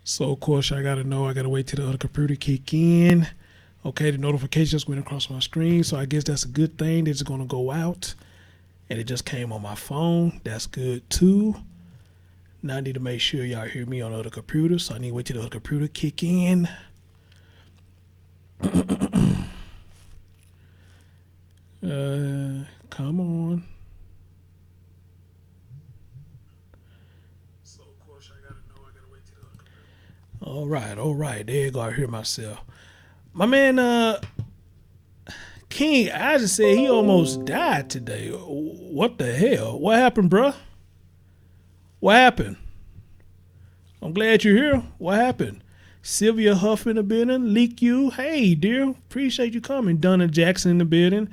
So of course I gotta know. I gotta wait till the other computer kick in. Okay, the notification just went across my screen, so I guess that's a good thing. It's gonna go out, and it just came on my phone. That's good too. Now I need to make sure y'all hear me on the other computer, so I need to wait till the other computer kick in. Come on. So of course I gotta know. I gotta wait till the other computer. All right. There you go. I hear myself. My man, King Isaac said he almost died today. What the hell? What happened, bruh? What happened? I'm glad you're here. What happened? Sylvia Huff in the building. Leak you. Hey, dear. Appreciate you coming. Donna Jackson in the building.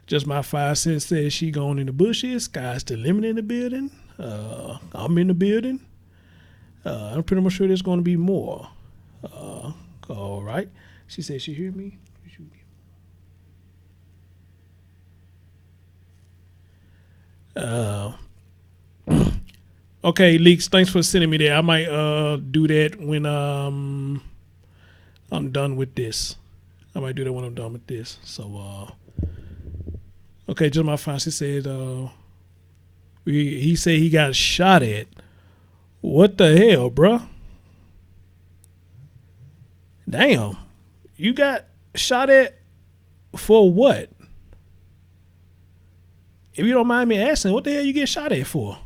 Just my 5 cents says she gone in the bushes. Sky's the limit in the building. I'm in the building. I'm pretty much sure there's going to be more. All right. She said she hear me. Okay, Leaks, thanks for sending me there. I might do that when I'm done with this. I might do that when I'm done with this. So okay, just my fancy said he said he got shot at. What the hell, bruh? Damn. You got shot at for what? If you don't mind me asking, what the hell you get shot at for?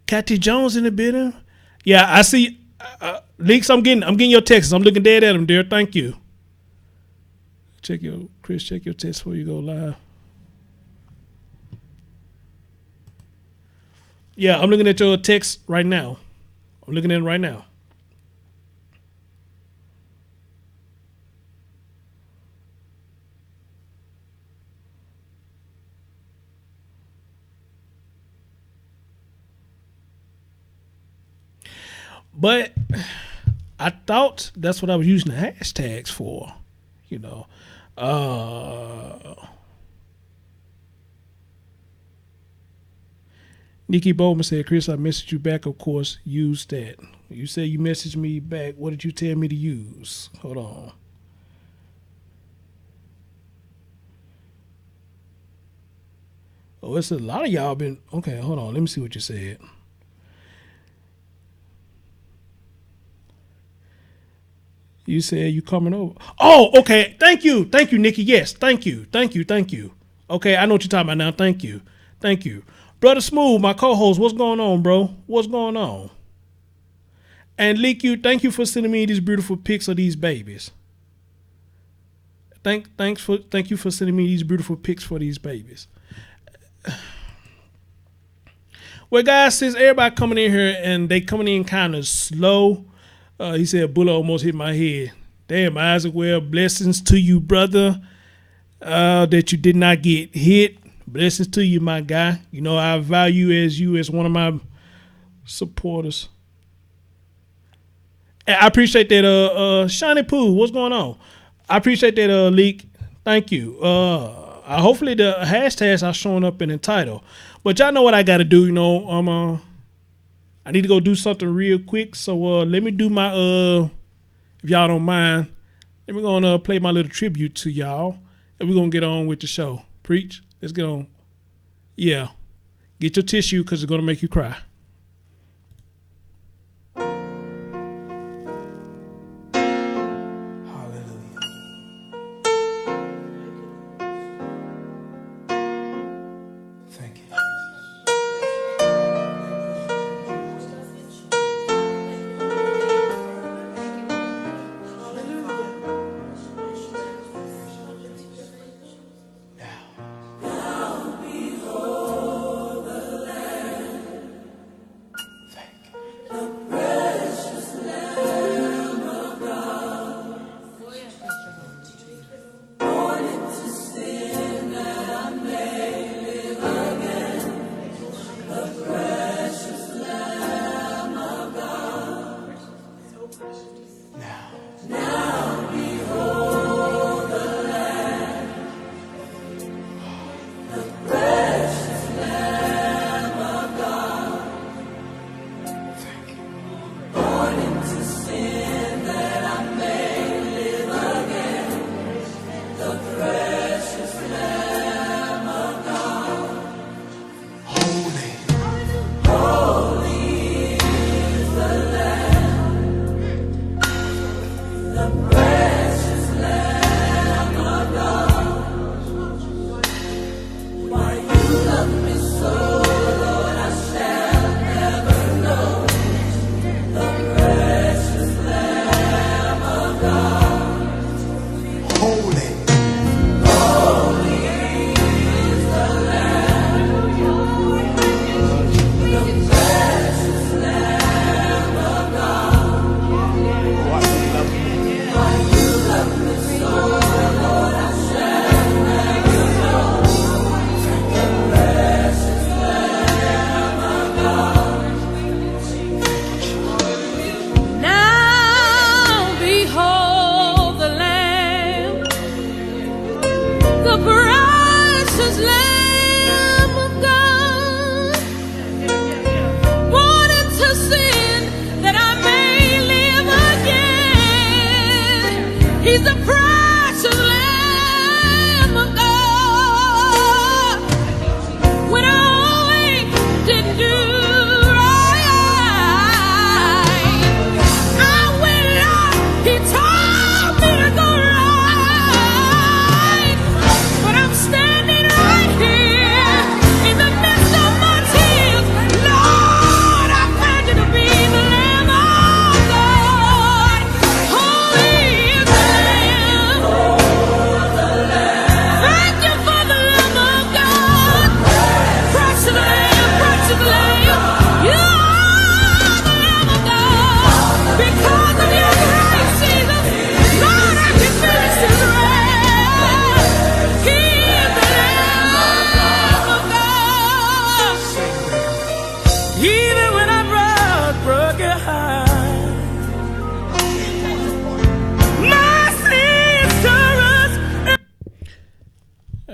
Cathy Jones in the building. Yeah, I see. Leaks, I'm getting your texts. I'm looking dead at them, dear. Thank you. Check your text before you go live. Yeah, I'm looking at your text right now. I'm looking at it right now. But I thought that's what I was using the hashtags for, you know. Nikki Bowman said, Chris, I messaged you back, of course, use that. You said you messaged me back. What did you tell me to use? Hold on. Oh, it's a lot of y'all been, okay, hold on. Let me see what you said. You said you coming over. Oh, okay. Thank you, Nikki. Yes, thank you. Okay, I know what you're talking about now. Thank you, brother Smooth, my co-host. What's going on, bro? What's going on? And Leak you, thank you for sending me these beautiful pics of these babies. Thank you for sending me these beautiful pics for these babies. Well, guys, since everybody coming in here and they coming in kind of slow. He said, bullet almost hit my head. Damn, Isaac, well, blessings to you, brother, that you did not get hit. Blessings to you, my guy. You know, I value you as one of my supporters. And I appreciate that, Shiny Poo, what's going on? I appreciate that, Leak. Thank you. Hopefully the hashtags are showing up in the title. But y'all know what I got to do, you know. I need to go do something real quick. So let me do my, if y'all don't mind, let me go and play my little tribute to y'all. And we're going to get on with the show. Preach. Let's get on. Yeah. Get your tissue because it's going to make you cry.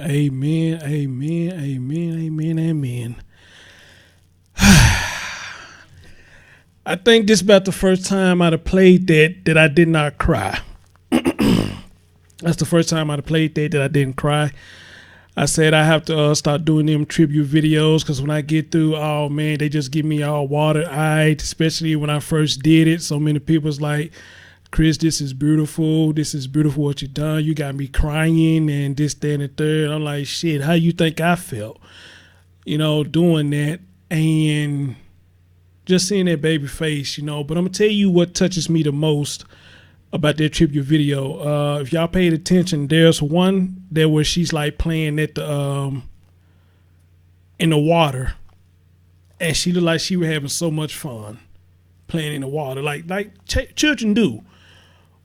Amen, amen, amen, amen, amen. I think this is about the first time I'd have played that I did not cry. That's the first time I'd have played that I didn't cry. I said I have to start doing them tribute videos because when I get through, oh man, they just give me all water-eyed, especially when I first did it. So many people's like, Chris, this is beautiful. This is beautiful what you done. You got me crying and this, that, and the third. I'm like, shit, how you think I felt, doing that and just seeing that baby face, But I'm going to tell you what touches me the most about that tribute video. If y'all paid attention, there's one there where she's like playing at the in the water, and she looked like she was having so much fun playing in the water, like children do.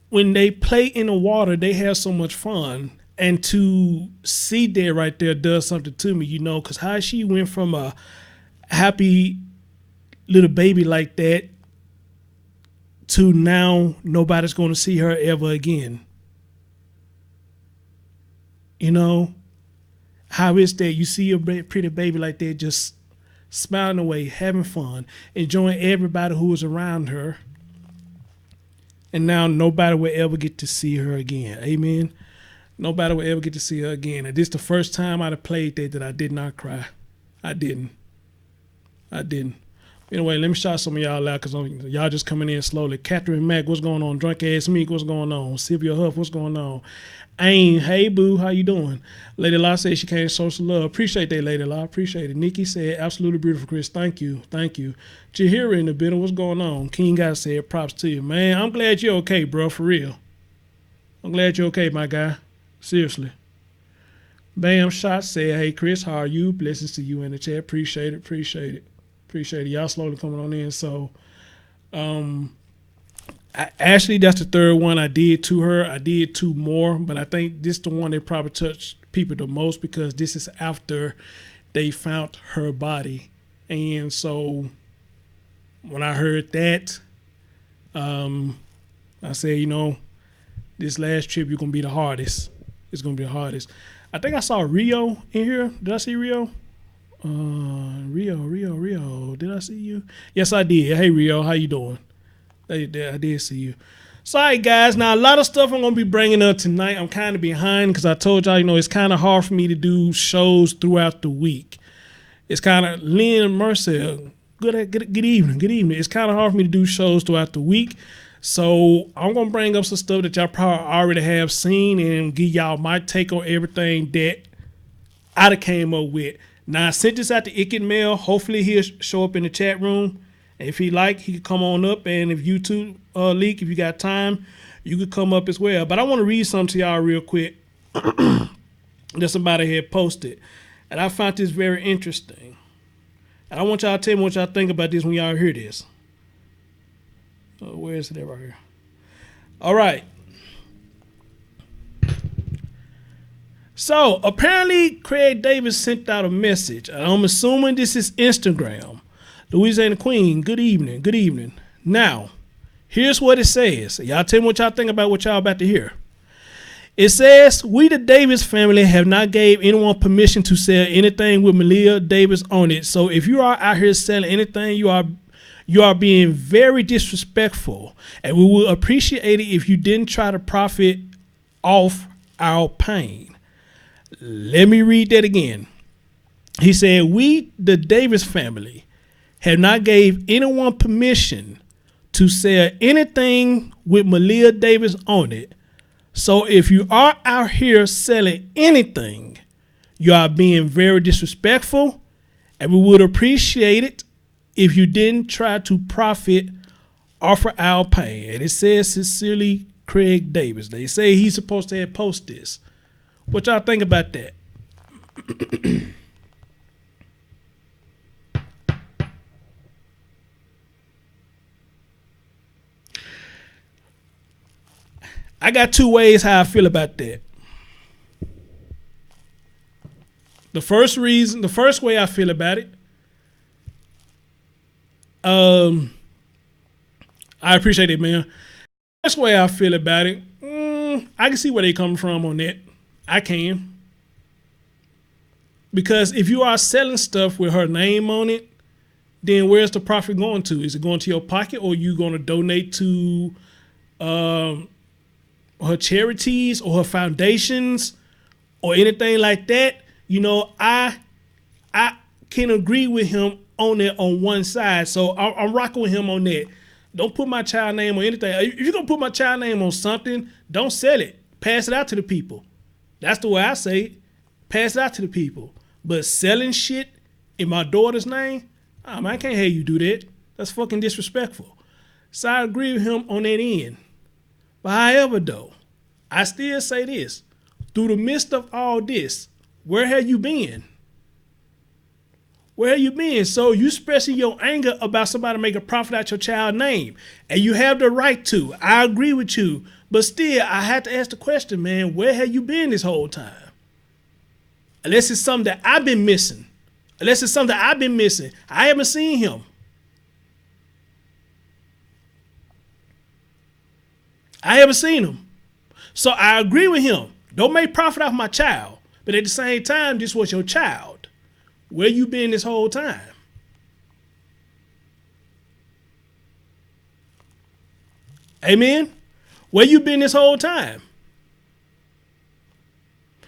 When they play in the water, they have so much fun, and to see that right there does something to me, because how she went from a happy little baby like that to now nobody's going to see her ever again. How is that? You see a pretty baby like that just smiling away, having fun, enjoying everybody who was around her. And now nobody will ever get to see her again. Amen. Nobody will ever get to see her again. And this is the first time I'd have played that I did not cry. I didn't. Anyway, let me shout some of y'all out because y'all just coming in slowly. Catherine Mack, what's going on? Drunk Ass Meek, what's going on? Sylvia Huff, what's going on? Ain, hey boo, how you doing? Lady Law said she came social love. Appreciate that, Lady Law. Appreciate it. Nikki said, absolutely beautiful, Chris. Thank you. Jahira in the middle, what's going on? King Guy said, props to you. Man, I'm glad you're okay, bro, for real. I'm glad you're okay, my guy. Seriously. Bam Shot said, hey, Chris, how are you? Blessings to you in the chat. Appreciate it. Y'all slowly coming on in. So, actually, that's the third one I did to her. I did two more, but I think this is the one that probably touched people the most because this is after they found her body. And so when I heard that, I said, this last trip you're gonna be the hardest. It's gonna be the hardest. I think I saw Rio in here. Did I see Rio? Rio. Did I see you? Yes, I did. Hey, Rio, how you doing? I did see you. Sorry, guys. Now, a lot of stuff I'm going to be bringing up tonight. I'm kind of behind because I told y'all, it's kind of hard for me to do shows throughout the week. It's kind of Lynn and Marcel. Good evening. Good evening. It's kind of hard for me to do shows throughout the week. So I'm going to bring up some stuff that y'all probably already have seen and give y'all my take on everything that I done came up with. Now, I sent this out to Icket Mail. Hopefully, he'll show up in the chat room. And if he he could come on up. And if YouTube leak, if you got time, you could come up as well. But I want to read something to y'all real quick that somebody had posted. And I found this very interesting. And I want y'all to tell me what y'all think about this when y'all hear this. Where is it at right here? All right. So, apparently, Craig Davis sent out a message. I'm assuming this is Instagram. Louisiana Queen, good evening. Good evening. Now, here's what it says. Y'all tell me what y'all think about what y'all about to hear. It says, we the Davis family have not gave anyone permission to sell anything with MALEAH Davis on it. So if you are out here selling anything, you are being very disrespectful. And we will appreciate it if you didn't try to profit off our pain. Let me read that again. He said, we, the Davis family, have not gave anyone permission to sell anything with MALEAH Davis on it. So if you are out here selling anything, you are being very disrespectful, and we would appreciate it if you didn't try to profit off of our pain. And it says, sincerely, Craig Davis. They say he's supposed to have posted this. What y'all think about that? I got two ways how I feel about that. The first way I feel about it, I appreciate it, man. The first way I feel about it, I can see where they come from on that. I can. Because if you are selling stuff with her name on it, then where's the profit going to? Is it going to your pocket, or are you going to donate to her charities or her foundations or anything like that? I can agree with him on that on one side. So I'm rocking with him on that. Don't put my child name on anything. If you're going to put my child name on something, don't sell it. Pass it out to the people. That's the way I say it. Pass it out to the people. But selling shit in my daughter's name, man, I can't have you do that. That's fucking disrespectful. So I agree with him on that end. But however, though, I still say this. Through the midst of all this, where have you been? Where have you been? So you expressing your anger about somebody making a profit out your child's name. And you have the right to. I agree with you. But still, I had to ask the question, man, where have you been this whole time? Unless it's something that I've been missing. I haven't seen him. I haven't seen him. So I agree with him. Don't make profit off my child. But at the same time, this was your child. Where you been this whole time? Amen? Where you been this whole time?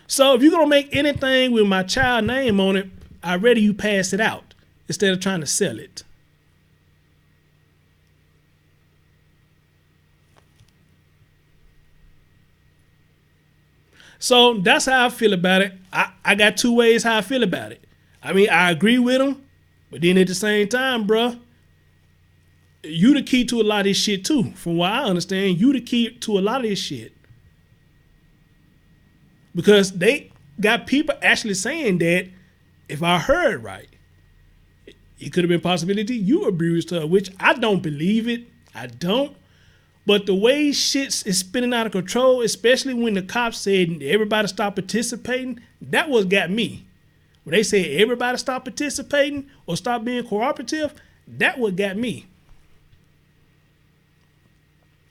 So if you're going to make anything with my child name on it, I'd rather you pass it out instead of trying to sell it. So that's how I feel about it. I got two ways how I feel about it. I mean, I agree with him, but then at the same time, bruh, you the key to a lot of this shit too. From what I understand, you the key to a lot of this shit. Because they got people actually saying that, if I heard right, it could have been a possibility you abused her, which I don't believe it. I don't. But the way shit is spinning out of control, especially when the cops said everybody stop participating, that what got me. When they said everybody stop participating or stop being cooperative, that what got me.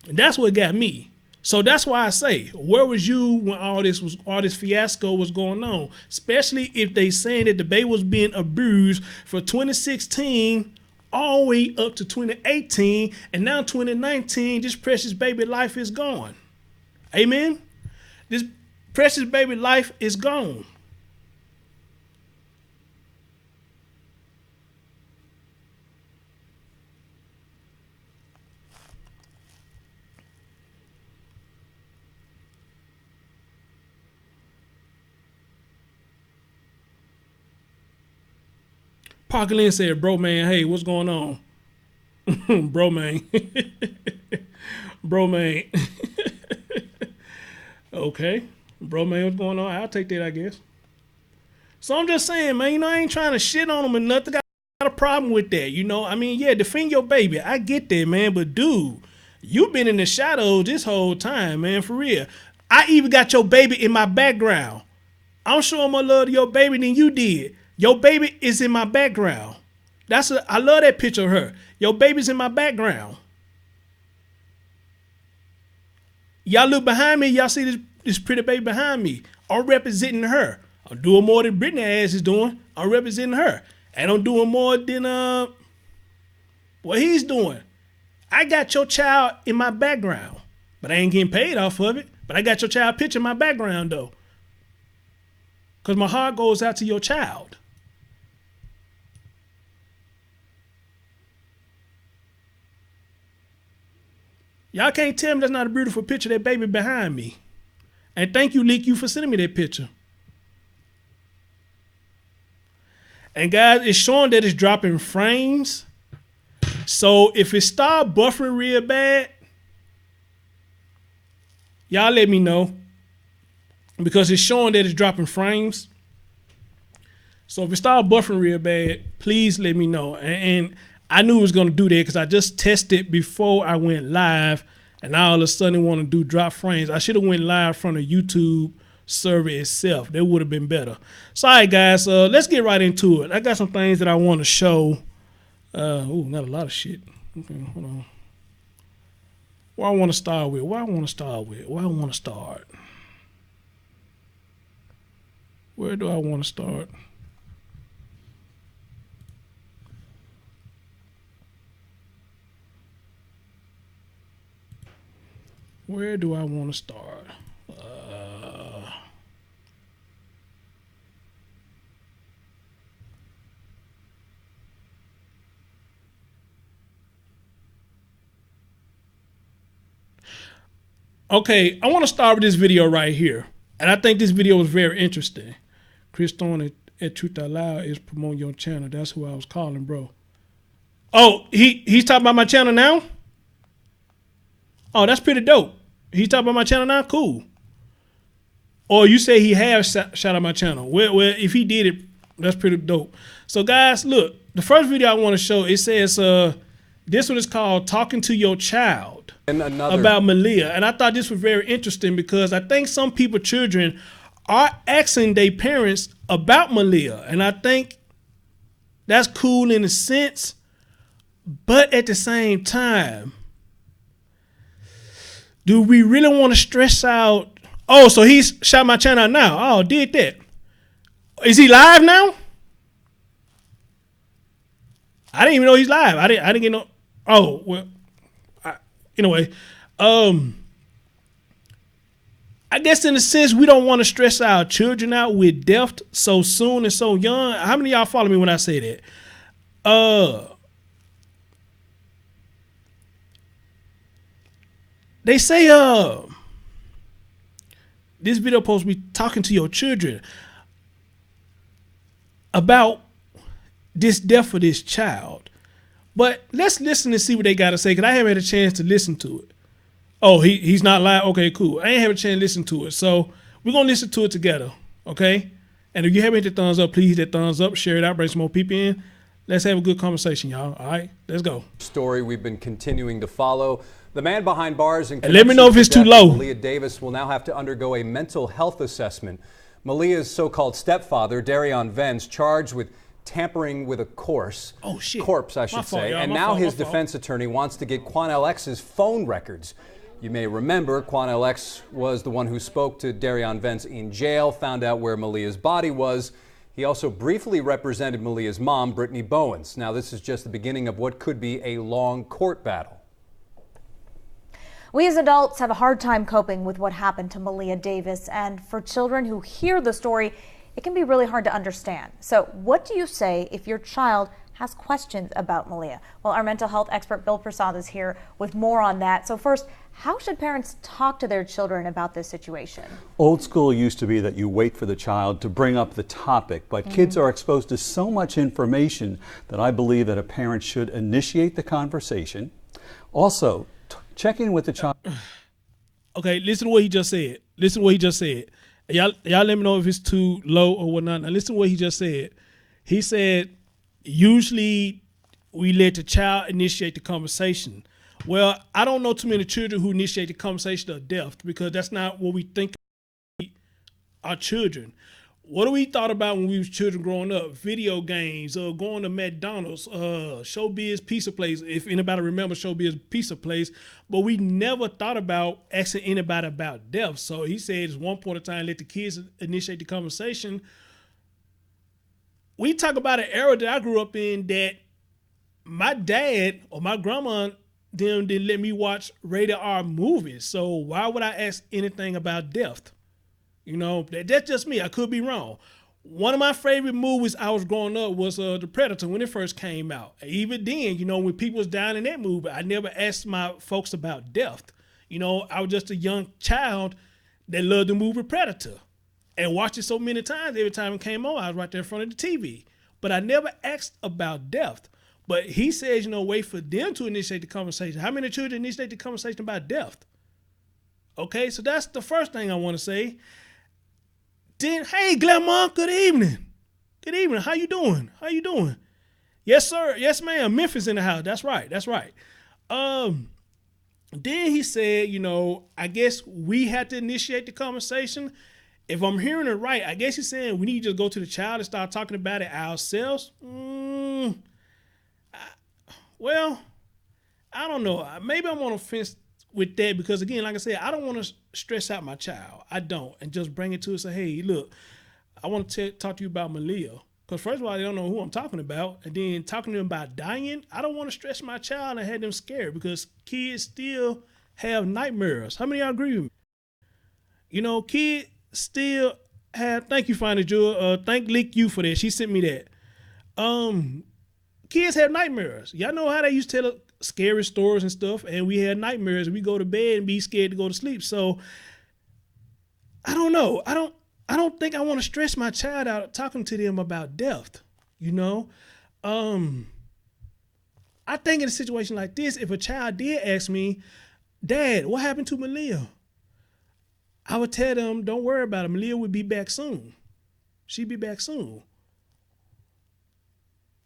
And that's what got me. So that's why I say, where was you when all this fiasco was going on? Especially if they saying that the baby was being abused for 2016 all the way up to 2018, and now 2019, this precious baby life is gone. Amen? This precious baby life is gone. Parker Lynn said, bro, man, hey, what's going on? Bro, man. Bro, man. Okay. Bro, man, what's going on? I'll take that, I guess. So I'm just saying, man, you know, I ain't trying to shit on them or nothing. I got a problem with that, you know? I mean, yeah, defend your baby. I get that, man. But, dude, you've been in the shadows this whole time, man, for real. I even got your baby in my background. I'm showing more love to your baby than you did. Your baby is in my background. I love that picture of her. Your baby's in my background. Y'all look behind me. Y'all see this pretty baby behind me. I'm representing her. I'm doing more than Britney ass is doing. I'm representing her. And I'm doing more than what he's doing. I got your child in my background. But I ain't getting paid off of it. But I got your child picture in my background, though. Because my heart goes out to your child. Y'all can't tell me that's not a beautiful picture of that baby behind me. And thank you, Leak, you for sending me that picture. And guys, it's showing that it's dropping frames. So if it start buffering real bad, y'all let me know. Because it's showing that it's dropping frames. So if it start buffering real bad, please let me know. And I knew it was going to do that because I just tested before I went live, and now all of a sudden it want to do drop frames. I should have went live from the YouTube server itself. That would have been better. So, all right, guys, let's get right into it. I got some things that I want to show. Not a lot of shit. Okay, hold on. Where I want to start with? Where I want to start? Where do I want to start? Where do I want to start? Okay, I want to start with this video right here. And I think this video was very interesting. Chris Thorne at Truth Out Loud is promoting your channel. That's who I was calling, bro. Oh, he's talking about my channel now? Oh, that's pretty dope. He's talking about my channel now? Cool. Or you say he has shout out my channel. Well, if he did it, that's pretty dope. So, guys, look. The first video I want to show, it says, this one is called Talking to Your Child about MALEAH. And I thought this was very interesting because I think some people, children, are asking their parents about MALEAH. And I think that's cool in a sense. But at the same time, do we really want to stress out? Oh, so he's shot my channel out now. Oh, did that. Is he live now? I didn't even know he's live. I didn't get no. Oh, well, anyway. I guess in a sense, we don't want to stress our children out with death so soon and so young. How many of y'all follow me when I say that? They say this video supposed to be talking to your children about this death of this child. But let's listen and see what they got to say, because I haven't had a chance to listen to it. Oh, he's not live? Okay, cool. I ain't have a chance to listen to it. So we're going to listen to it together, okay? And if you haven't hit the thumbs up, please hit that thumbs up, share it out, bring some more people in. Let's have a good conversation, y'all. All right, let's go. Story we've been continuing to follow. The man behind bars and let me know if it's too low. MALEAH Davis will now have to undergo a mental health assessment. MALEAH's so-called stepfather, Darion Vence, charged with tampering with a corpse. Oh shit. Corpse, I should say. And now his defense attorney wants to get Quan LX's phone records. You may remember Quanell X was the one who spoke to Darion Vence in jail, found out where Malia's body was. He also briefly represented Malia's mom, Brittany Bowens. Now, this is just the beginning of what could be a long court battle. We as adults have a hard time coping with what happened to Malia Davis, and for children who hear the story, it can be really hard to understand. So what do you say if your child has questions about Malia? Well, our mental health expert Bill Prasad is here with more on that. So first, how should parents talk to their children about this situation? Old school used to be that you wait for the child to bring up the topic, but kids are exposed to so much information that I believe that a parent should initiate the conversation. Also, check in with the child. Okay, listen to what he just said. Listen to what he just said. Y'all let me know if it's too low or whatnot. Now listen to what he just said. He said, usually we let the child initiate the conversation. Well, I don't know too many children who initiate the conversation of death, because that's not what we think our children. What do we thought about when we was children growing up? Video games, going to McDonald's, Showbiz Pizza Place, if anybody remembers Showbiz Pizza Place, but we never thought about asking anybody about death. So he said at one point in time, let the kids initiate the conversation. We talk about an era that I grew up in that my dad or my grandma didn't let me watch rated R movies. So why would I ask anything about death? You know, that's just me. I could be wrong. One of my favorite movies I was growing up was The Predator when it first came out. Even then, you know, when people was dying in that movie, I never asked my folks about death. You know, I was just a young child that loved the movie Predator and watched it so many times. Every time it came on, I was right there in front of the TV. But I never asked about death. But he says, you know, wait for them to initiate the conversation. How many children initiate the conversation about death? Okay, so that's the first thing I want to say. Then, hey, Grandma, good evening. Good evening. How you doing? How you doing? Yes, sir. Yes, ma'am. Memphis in the house. That's right. That's right. Then he said, you know, I guess we had to initiate the conversation. If I'm hearing it right, I guess he's saying we need to just go to the child and start talking about it ourselves. Well, I don't know. Maybe I'm on a fence with that because, again, like I said, I don't want to stress out my child. I don't. And just bring it to us and say, hey, look, I want to talk to you about Malia. Because first of all, they don't know who I'm talking about. And then talking to them about dying, I don't want to stress my child and have them scared because kids still have nightmares. How many of y'all agree with me? You know, kids still have, thank you, Finder Jewel. Thank Lick you for that. She sent me that. Kids have nightmares. Y'all know how they used to tell scary stories and stuff, and we had nightmares. We go to bed and be scared to go to sleep. So I don't know. I don't think I want to stress my child out talking to them about death. You know, I think in a situation like this, if a child did ask me, Dad, what happened to Malia? I would tell them, don't worry about it. Malia will be back soon. She'd be back soon.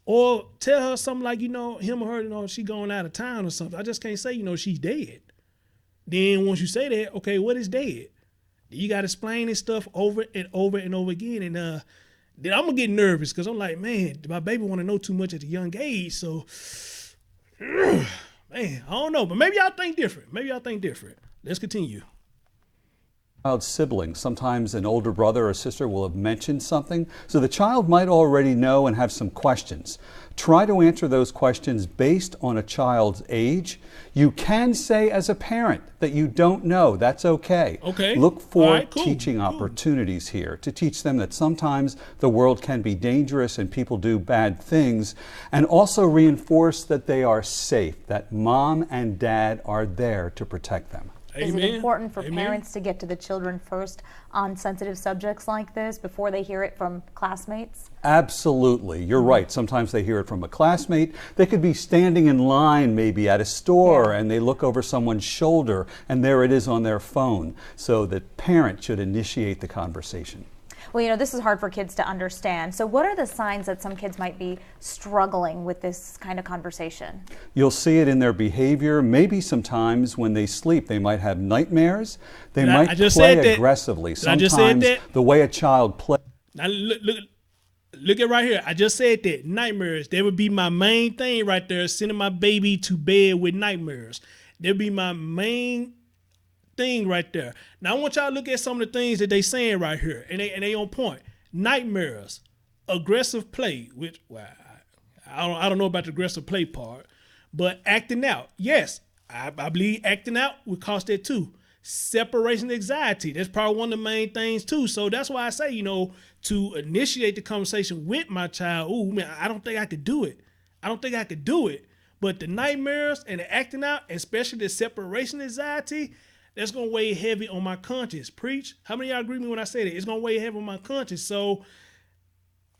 Or tell her something like, you know, him or her, you know, she going out of town or something. I just can't say, you know, she's dead. Then once you say that, okay, what is dead? You got to explain this stuff over and over and over again. And then I'm going to get nervous because I'm like, man, my baby want to know too much at a young age. So, man, I don't know. But maybe y'all think different. Maybe y'all think different. Let's continue. Child's siblings. Sometimes an older brother or sister will have mentioned something, so the child might already know and have some questions. Try to answer those questions based on a child's age. You can say as a parent that you don't know. That's okay. Okay. Look for All right, cool, teaching opportunities here to teach them that sometimes the world can be dangerous and people do bad things, and also reinforce that they are safe, that mom and dad are there to protect them. Is it important for Amen. parents to get to the children first on sensitive subjects like this before they hear it from classmates? Absolutely. You're right. Sometimes they hear it from a classmate. They could be standing in line maybe at a store and they look over someone's shoulder and there it is on their phone. So the parent should initiate the conversation. Well, you know, this is hard for kids to understand. So what are the signs that some kids might be struggling with this kind of conversation? You'll see it in their behavior. Maybe sometimes when they sleep, they might have nightmares. They might play aggressively. Sometimes the way a child plays. Now look at right here. I just said that. Nightmares. That would be my main thing right there, sending my baby to bed with nightmares. That would be my main thing right there. Now I want y'all to look at some of the things that they saying right here, and they on point. Nightmares, aggressive play, which I don't know about the aggressive play part, but acting out. Yes, I believe acting out would cause that too. Separation anxiety, that's probably one of the main things too. So that's why I say, to initiate the conversation with my child, ooh, man, I don't think I could do it. But the nightmares and the acting out, especially the separation anxiety, that's going to weigh heavy on my conscience. Preach. How many of y'all agree with me when I say that? It's going to weigh heavy on my conscience. So,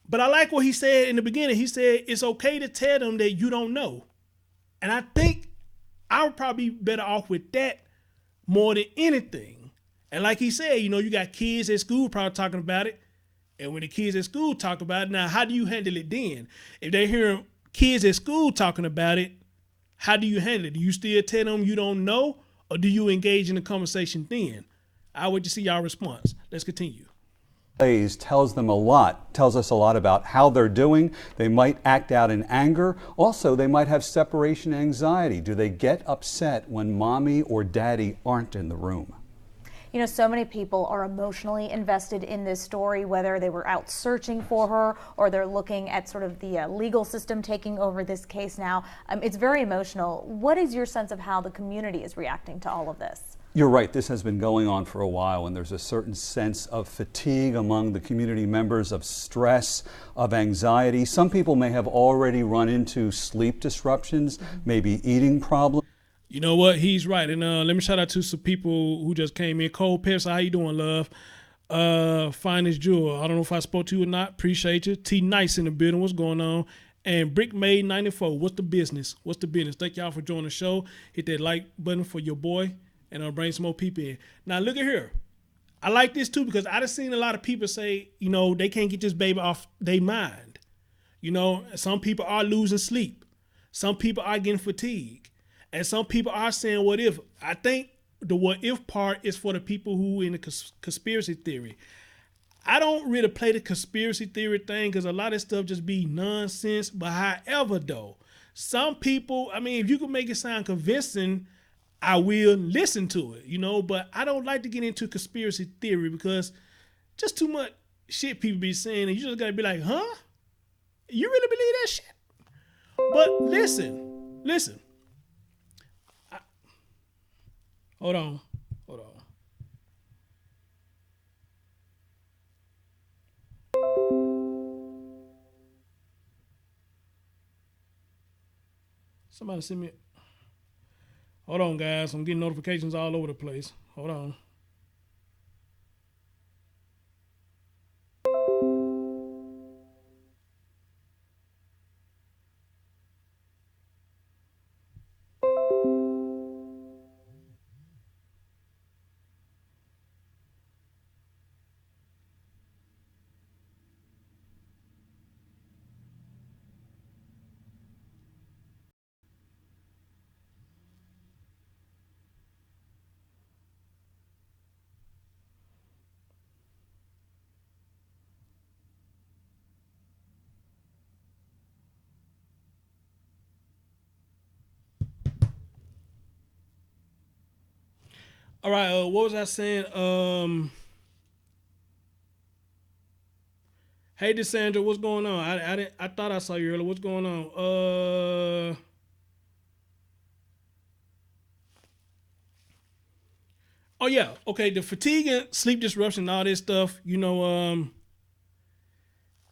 but I like what he said in the beginning. He said, it's okay to tell them that you don't know. And I think I would probably be better off with that more than anything. And like he said, you got kids at school probably talking about it. And when the kids at school talk about it, now how do you handle it then? If they're hearing kids at school talking about it, how do you handle it? Do you still tell them you don't know, or do you engage in the conversation then? I'll wait to see y'all response. Let's continue. Tells us a lot about how they're doing. They might act out in anger. Also, they might have separation anxiety. Do they get upset when mommy or daddy aren't in the room? So many people are emotionally invested in this story, whether they were out searching for her or they're looking at sort of the legal system taking over this case now. It's very emotional. What is your sense of how the community is reacting to all of this? You're right. This has been going on for a while, and there's a certain sense of fatigue among the community members, of stress, of anxiety. Some people may have already run into sleep disruptions, maybe eating problems. You know what? He's right. And let me shout out to some people who just came in. Cole Pierce, how you doing, love? Finest Jewel. I don't know if I spoke to you or not. Appreciate you. T Nice in the building. What's going on? And Brickmade 94. What's the business? Thank y'all for joining the show. Hit that like button for your boy, and I'll bring some more people in. Now look at here. I like this too because I just seen a lot of people say, they can't get this baby off their mind. Some people are losing sleep. Some people are getting fatigued. And some people are saying, what if? I think the what if part is for the people who in the conspiracy theory. I don't really play the conspiracy theory thing because a lot of stuff just be nonsense. But however, though, some people, if you can make it sound convincing, I will listen to it, But I don't like to get into conspiracy theory because just too much shit people be saying. And you just got to be like, huh? You really believe that shit? But listen. Hold on. Somebody send me. Hold on, guys. I'm getting notifications all over the place. Hold on. All right, what was I saying? Hey, Desandra, what's going on? I thought I saw you earlier. What's going on? Oh yeah, okay. The fatigue and sleep disruption, and all this stuff.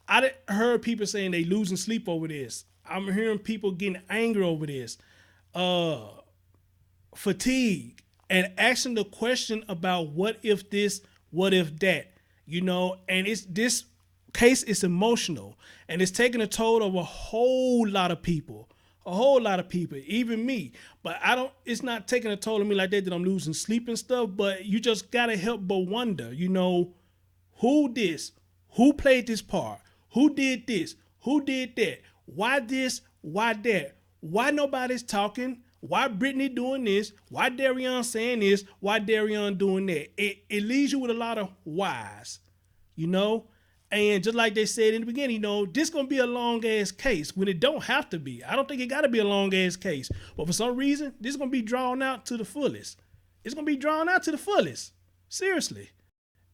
I heard people saying they losing sleep over this. I'm hearing people getting angry over this. Fatigue. And asking the question about what if this, what if that, and this case is emotional and it's taking a toll of a whole lot of people, even me. But it's not taking a toll of me like that I'm losing sleep and stuff, but you just gotta help but wonder, who played this part, who did this, who did that, why this, why that, why nobody's talking. Why Brittany doing this? Why Darion saying this? Why Darion doing that? It leaves you with a lot of whys, And just like they said in the beginning, this gonna be a long ass case when it don't have to be. I don't think it gotta be a long ass case, but for some reason, this is gonna be drawn out to the fullest. it's going to be drawn out to the fullest. Seriously.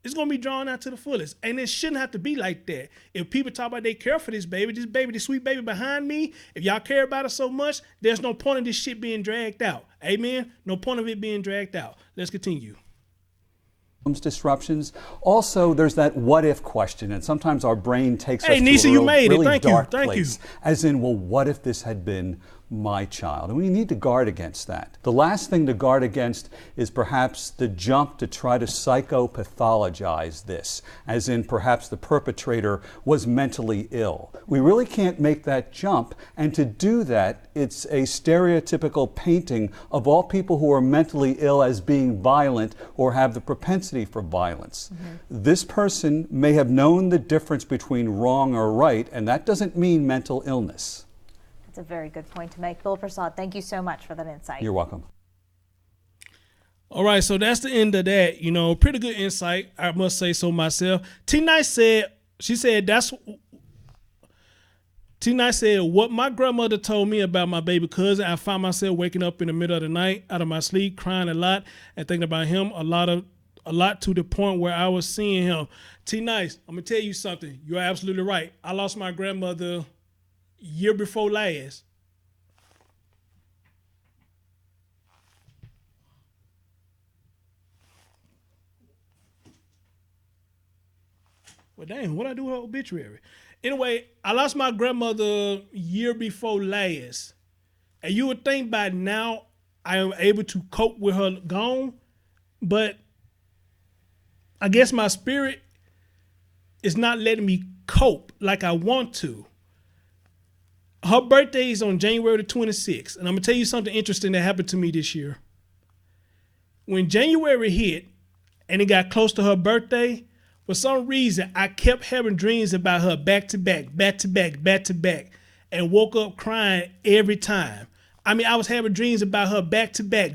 It's going to be drawn out to the fullest. And it shouldn't have to be like that. If people talk about they care for this baby, this sweet baby behind me, if y'all care about it so much, there's no point of this shit being dragged out. Amen? No point of it being dragged out. Let's continue. Disruptions. Also, there's that what if question, and sometimes our brain takes us Nisa, to a you made it. really dark Thank place, you. as in, well, what if this had been my child? And we need to guard against that. The last thing to guard against is perhaps the jump to try to psychopathologize this, as in perhaps the perpetrator was mentally ill. We really can't make that jump, and to do that, it's a stereotypical painting of all people who are mentally ill as being violent or have the propensity for violence. This person may have known the difference between wrong or right, and that doesn't mean mental illness. That's a very good point to make. Bill Prasad, thank you so much for that insight. You're welcome. All right, so that's the end of that. You know, pretty good insight, I must say so myself. T-Nice said, T-Nice said, what my grandmother told me about my baby cousin, I found myself waking up in the middle of the night out of my sleep, crying a lot and thinking about him a lot to the point where I was seeing him. T-Nice, I'm going to tell you something. You're absolutely right. I lost my grandmother year before last. Well, damn, what I do with her obituary? Anyway, I lost my grandmother year before last. And you would think by now I am able to cope with her gone, but I guess my spirit is not letting me cope like I want to. Her birthday is on January the 26th, and I'm going to tell you something interesting that happened to me this year. When January hit and it got close to her birthday, for some reason, I kept having dreams about her back to back, and woke up crying every time. I mean, I was having dreams about her back to back.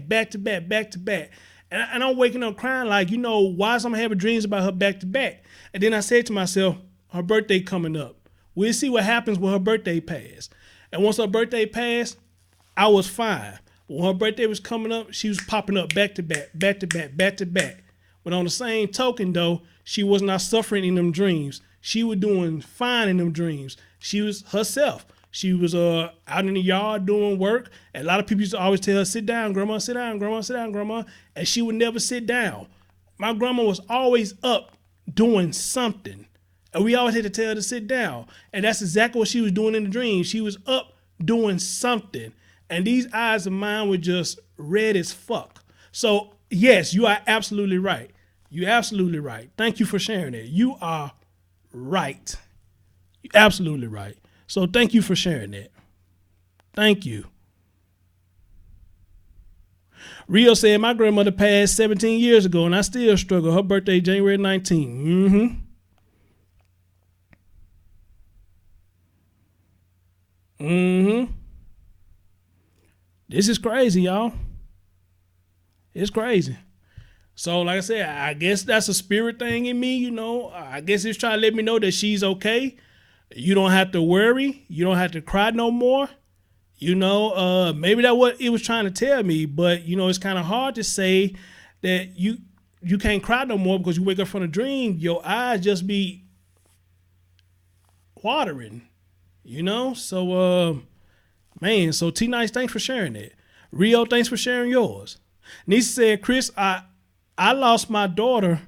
And I'm waking up crying like, you know, why is I'm having dreams about her back to back? And then I said to myself, her birthday coming up. We'll see what happens when her birthday passed. And once her birthday passed, I was fine. But when her birthday was coming up, she was popping up back to back. But on the same token, though, she was not suffering in them dreams. She was doing fine in them dreams. She was herself. She was out in the yard doing work. And a lot of people used to always tell her, sit down, grandma, sit down, grandma, sit down, grandma. And she would never sit down. My grandma was always up doing something. And we always had to tell her to sit down. And that's exactly what she was doing in the dream. She was up doing something. And these eyes of mine were just red as fuck. So, yes, you are absolutely right. You're absolutely right. Thank you for sharing it. You are right. You're absolutely right. So thank you for sharing that. Thank you. Rio said, my grandmother passed 17 years ago and I still struggle. Her birthday, January 19th. This is crazy, y'all. It's crazy. So, like I said, I guess that's a spirit thing in me, you know. I guess it's trying to let me know that she's okay. You don't have to worry. You don't have to cry no more. You know, maybe that's what it was trying to tell me. But, you know, it's kind of hard to say that you can't cry no more because you wake up from a dream. Your eyes just be watering, you know. So, man, so T-Nice, thanks for sharing that. Rio, thanks for sharing yours. Nisa said, Chris, I lost my daughter.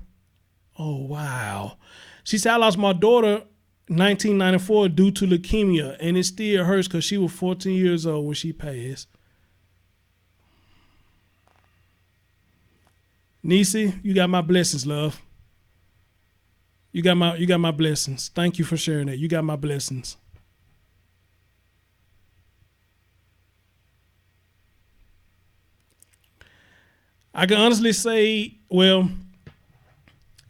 Oh, wow. She said, I lost my daughter 1994 due to leukemia, and it still hurts because she was 14 years old when she passed. Nisi, you got my blessings, love. You got my blessings. Thank you for sharing that. You got my blessings. I can honestly say, well,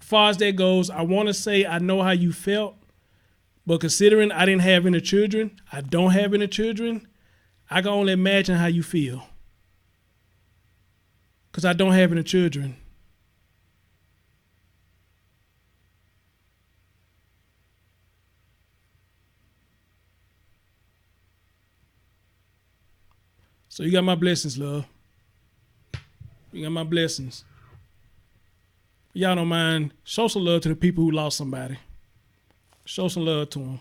as far as that goes, I want to say I know how you felt, but considering I didn't have any children, I don't have any children, I can only imagine how you feel. Because I don't have any children. So you got my blessings, love. You got my blessings. Y'all don't mind, show some love to the people who lost somebody. Show some love to them.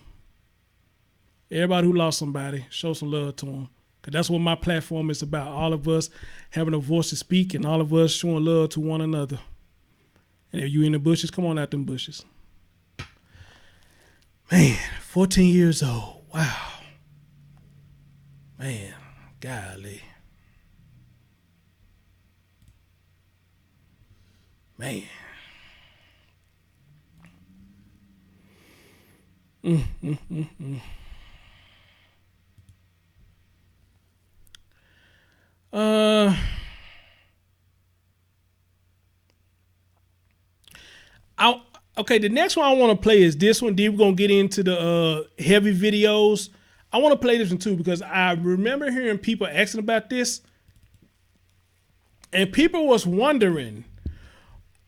Everybody who lost somebody, show some love to them. Because that's what my platform is about. All of us having a voice to speak and all of us showing love to one another. And if you in the bushes, come on out them bushes. Man, 14 years old. Wow. Man, golly. Man. Okay, the next one I want to play is this one. Then we're going to get into the heavy videos. I want to play this one too because I remember hearing people asking about this. And people was wondering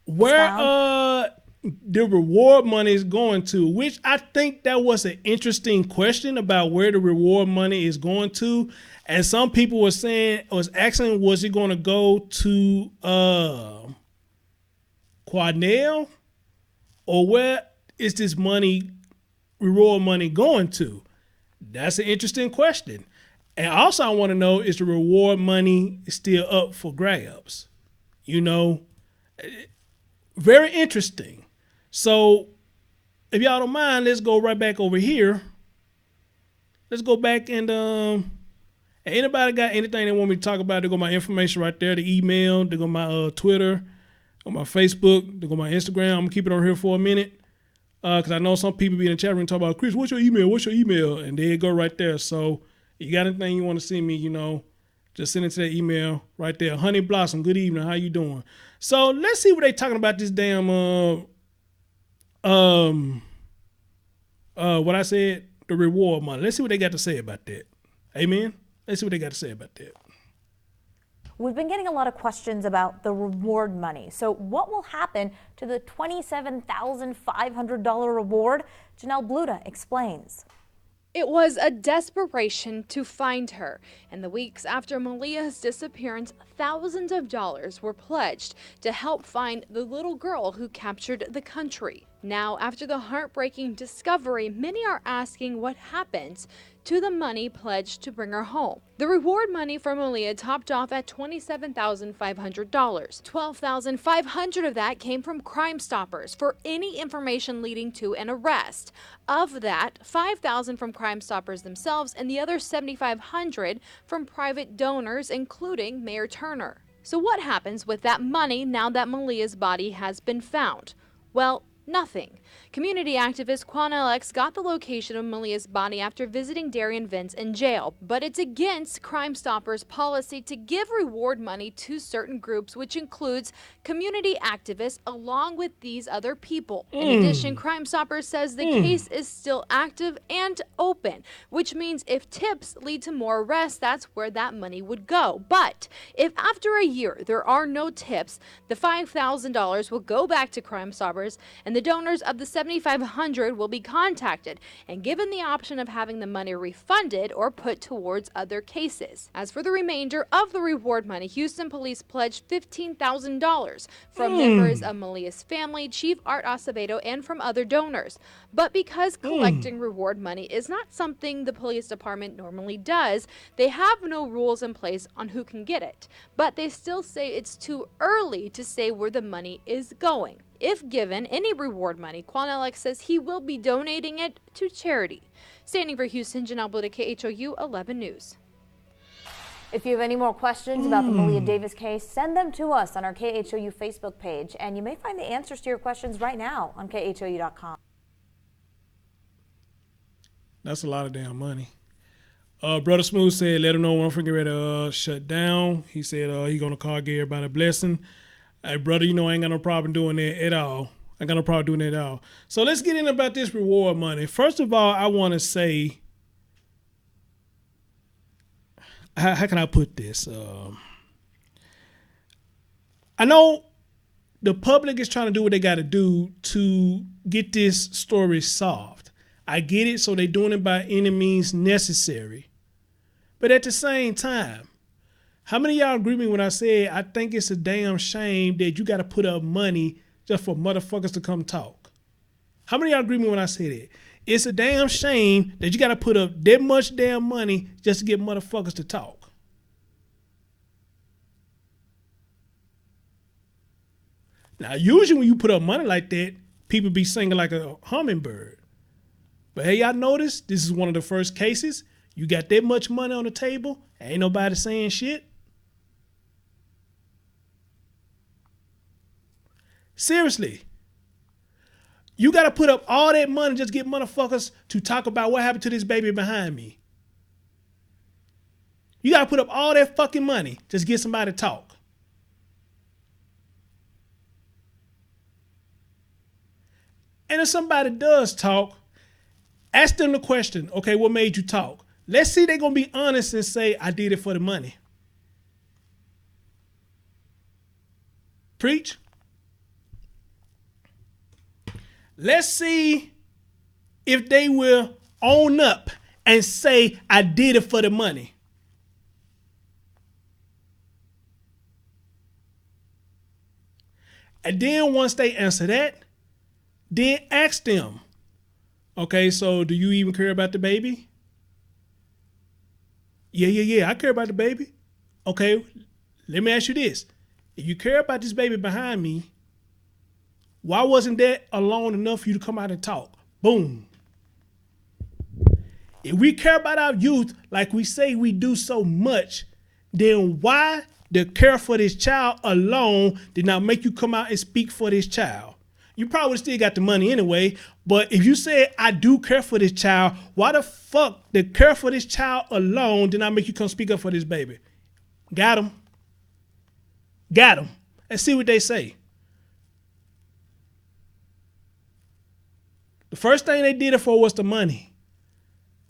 where the reward money is going to, which I think that was an interesting question about where the reward money is going to. And some people was asking, was it going to go to Quadnell? Or where is this reward money going to? That's an interesting question. And also I want to know, is the reward money still up for grabs? You know, very interesting. So if y'all don't mind, let's go right back over here. Let's go back and anybody got anything they want me to talk about, they go my information right there, the email, they go my Twitter, on my Facebook, they go my Instagram. I'm gonna keep it on here for a minute. Cause I know some people be in the chat room talking about, Chris, what's your email? What's your email? And there you go right there. So you got anything you want to send me, you know, just send it to that email right there. Honey Blossom, good evening. How you doing? So let's see what they talking about this damn what I said, the reward money. Let's see what they got to say about that. Amen. Let's see what they got to say about that. We've been getting a lot of questions about the reward money. So what will happen to the $27,500 reward? Janelle Bluda explains. It was a desperation to find her. In the weeks after Malia's disappearance, thousands of dollars were pledged to help find the little girl who captured the country. Now, after the heartbreaking discovery, many are asking what happens to the money pledged to bring her home. The reward money for Malia topped off at $27,500. $12,500 of that came from Crime Stoppers for any information leading to an arrest. Of that, $5,000 from Crime Stoppers themselves and the other $7,500 from private donors, including Mayor Turner. So what happens with that money now that Malia's body has been found? Well, nothing. Community activist Quan LX got the location of Malia's body after visiting Darian Vince in jail, but it's against Crime Stoppers' policy to give reward money to certain groups, which includes community activists along with these other people. In addition, Crime Stoppers says the case is still active and open, which means if tips lead to more arrests, that's where that money would go. But if after a year there are no tips, the $5,000 will go back to Crime Stoppers, and the donors of the $7,500 will be contacted and given the option of having the money refunded or put towards other cases. As for the remainder of the reward money, Houston police pledged $15,000 from members of Malia's family, Chief Art Acevedo, and from other donors. But because collecting reward money is not something the police department normally does, they have no rules in place on who can get it. But they still say it's too early to say where the money is going. If given any reward money, Quan LX says he will be donating it to charity. Standing for Houston, Janelle Bluda, KHOU 11 News. If you have any more questions about the Malia Davis case, send them to us on our KHOU Facebook page, and you may find the answers to your questions right now on KHOU.com. That's a lot of damn money. Brother Smooth said, let him know when I'm freaking ready to shut down. He said he gonna call give everybody a blessing. Hey, brother, you know I ain't got no problem doing that at all. I ain't got no problem doing that at all. So let's get in about this reward money. First of all, I want to say, how can I put this? I know the public is trying to do what they got to do to get this story solved. I get it, so they're doing it by any means necessary. But at the same time, How many of y'all agree with me when I said I think it's a damn shame that you got to put up money just for motherfuckers to come talk? How many of y'all agree with me when I say that? It's a damn shame that you got to put up that much damn money just to get motherfuckers to talk. Now, usually when you put up money like that, people be singing like a hummingbird. But hey, y'all notice this is one of the first cases. You got that much money on the table, ain't nobody saying shit. Seriously. You got to put up all that money just to get motherfuckers to talk about what happened to this baby behind me. You got to put up all that fucking money just to get somebody to talk. And if somebody does talk, ask them the question, okay, what made you talk? Let's see they're going to be honest and say, I did it for the money. Preach. Let's see if they will own up and say, I did it for the money. And then once they answer that, then ask them, okay, so do you even care about the baby? Yeah, I care about the baby. Okay, let me ask you this. If you care about this baby behind me, why wasn't that alone enough for you to come out and talk? Boom. If we care about our youth like we say we do so much, then why the care for this child alone did not make you come out and speak for this child? You probably still got the money anyway, but if you said, I do care for this child, why the fuck the care for this child alone did not make you come speak up for this baby? Got him. Got him. Let's see what they say. The first thing they did it for was the money,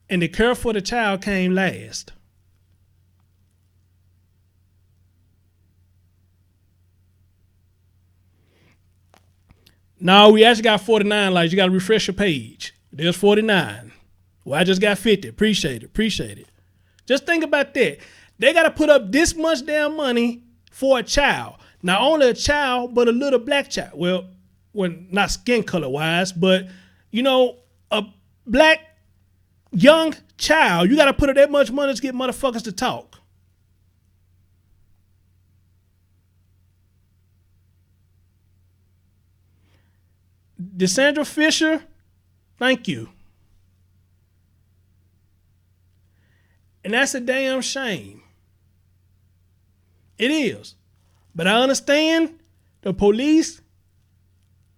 and the care for the child came last. No, we actually got 49 likes. You got to refresh your page. There's 49. Well, I just got 50. Appreciate it. Just think about that. They got to put up this much damn money for a child. Not only a child, but a little black child. Well, not skin color wise, but, a black young child. You got to put up that much money to get motherfuckers to talk. Desandra Fisher, thank you. And that's a damn shame. It is. But I understand the police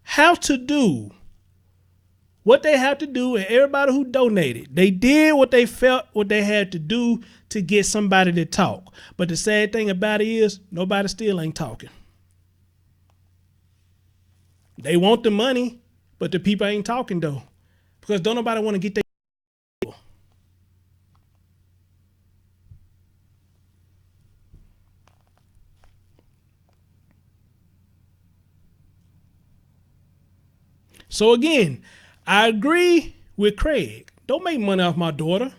have to do what they have to do, and everybody who donated, they did what they felt what they had to do to get somebody to talk. But the sad thing about it is nobody still ain't talking. They want the money, but the people ain't talking though. Because don't nobody want to get their So again, I agree with Craig. Don't make money off my daughter.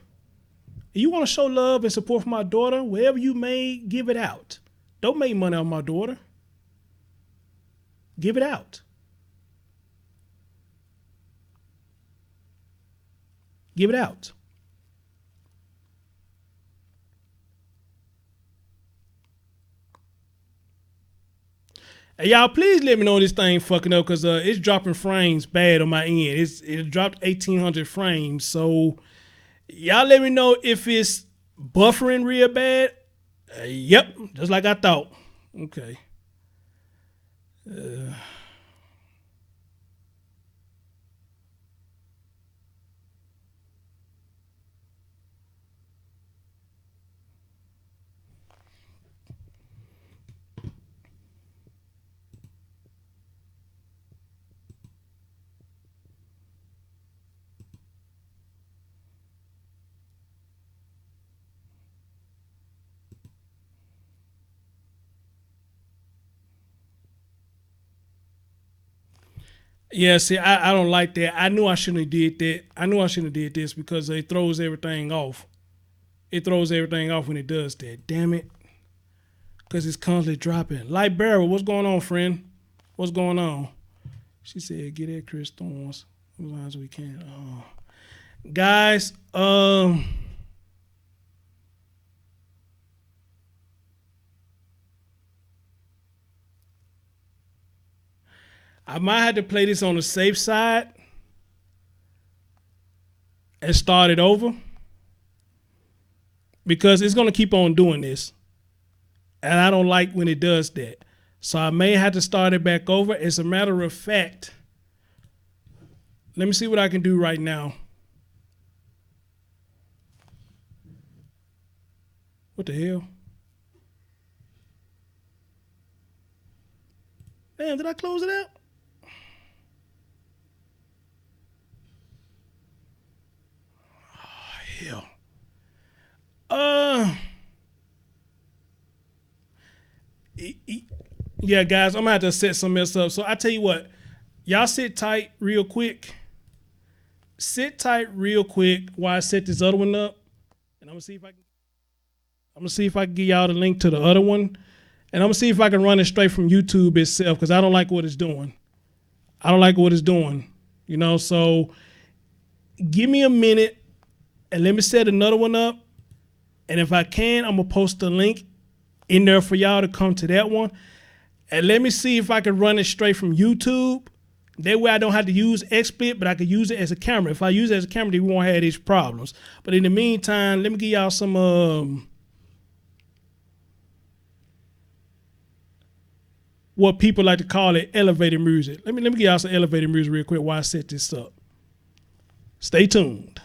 If you want to show love and support for my daughter, wherever you may, give it out. Don't make money off my daughter. Give it out. Give it out. Hey, y'all, please let me know this thing fucking up because it's dropping frames bad on my end. It dropped 1,800 frames. So y'all let me know if it's buffering real bad. Yep, just like I thought. Okay. Yeah, see, I don't like that. I knew I shouldn't have did that. I knew I shouldn't have did this because it throws everything off. It throws everything off when it does that. Damn it. because it's constantly dropping. Light Barrel, what's going on, friend? What's going on? She said, get at Chris Thorns as long as we can. Guys, I might have to play this on the safe side and start it over because it's going to keep on doing this. And I don't like when it does that. So I may have to start it back over. As a matter of fact, let me see what I can do right now. What the hell? Damn, did I close it out? Oh, hell. Yeah, guys, I'm gonna have to set some mess up. So I tell you what, y'all sit tight real quick. Sit tight real quick while I set this other one up, and I'm gonna see if I can get y'all the link to the other one, and I'm gonna see if I can run it straight from YouTube itself because I don't like what it's doing. You know, so give me a minute and let me set another one up, and if I can, I'm gonna post the link in there for y'all to come to that one. And let me see if I can run it straight from YouTube. That way I don't have to use XSplit, but I could use it as a camera. If I use it as a camera, then we won't have these problems. But in the meantime, let me give y'all some what people like to call it elevator music. Let me give y'all some elevator music real quick while I set this up. Stay tuned.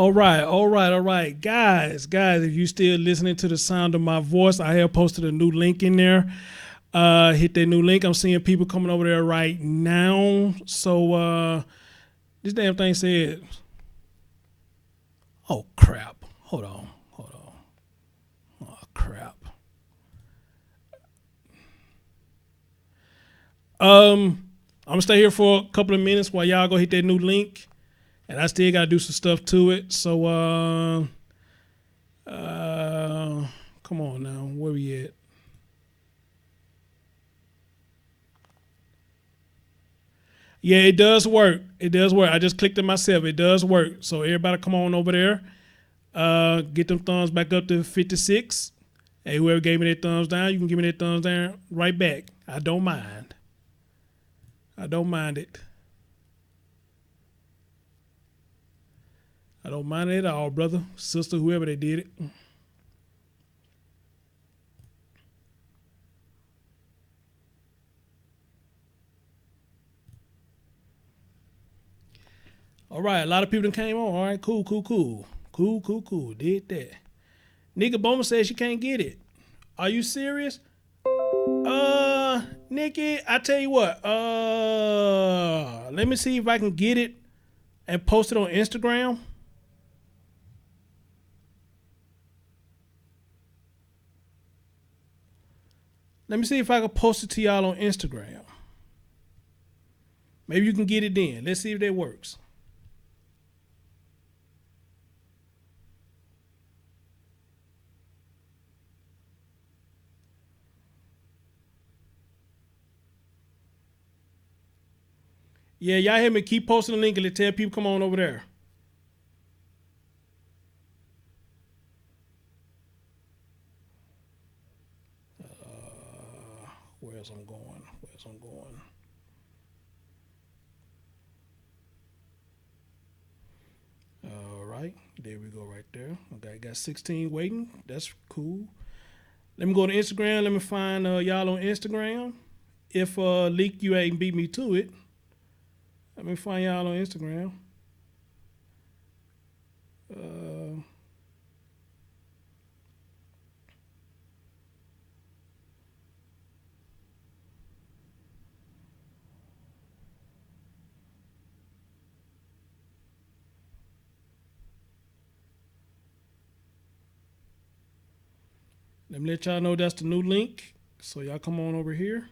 All right. Guys, if you still listening to the sound of my voice, I have posted a new link in there. Hit that new link. I'm seeing people coming over there right now. So this damn thing said, oh crap. Hold on. Oh crap. I'm gonna stay here for a couple of minutes while y'all go hit that new link. And I still gotta do some stuff to it. So come on now, where we at? Yeah, it does work. I just clicked it myself. It does work. So everybody come on over there. Get them thumbs back up to 56. Hey, whoever gave me that thumbs down, you can give me that thumbs down right back. I don't mind. I don't mind it. I don't mind it at all, brother, sister, whoever they did it. All right, a lot of people that came on. All right, cool. Did that. Nigga Bowman says she can't get it. Are you serious? Nikki, I tell you what. Let me see if I can get it and post it on Instagram. Let me see if I can post it to y'all on Instagram. Maybe you can get it then. Let's see if that works. Yeah, y'all hear me? Keep posting the link and tell people come on over there. Where's I'm going? All right, there we go right there. Okay, got 16 waiting. That's cool. Let me go to Instagram. Let me find y'all on Instagram. If Leak, you ain't beat me to it. Let me find y'all on Instagram. Let me let y'all know that's the new link. So y'all come on over here.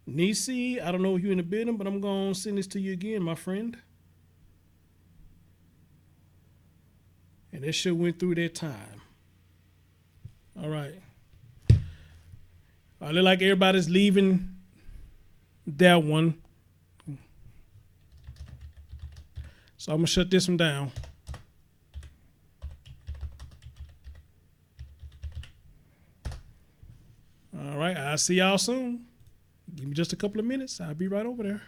Nisi, I don't know if you're in the building, but I'm going to send this to you again, my friend. And that shit went through that time. All right. I look like everybody's leaving that one. So I'm going to shut this one down. All right. I'll see y'all soon. Give me just a couple of minutes. I'll be right over there.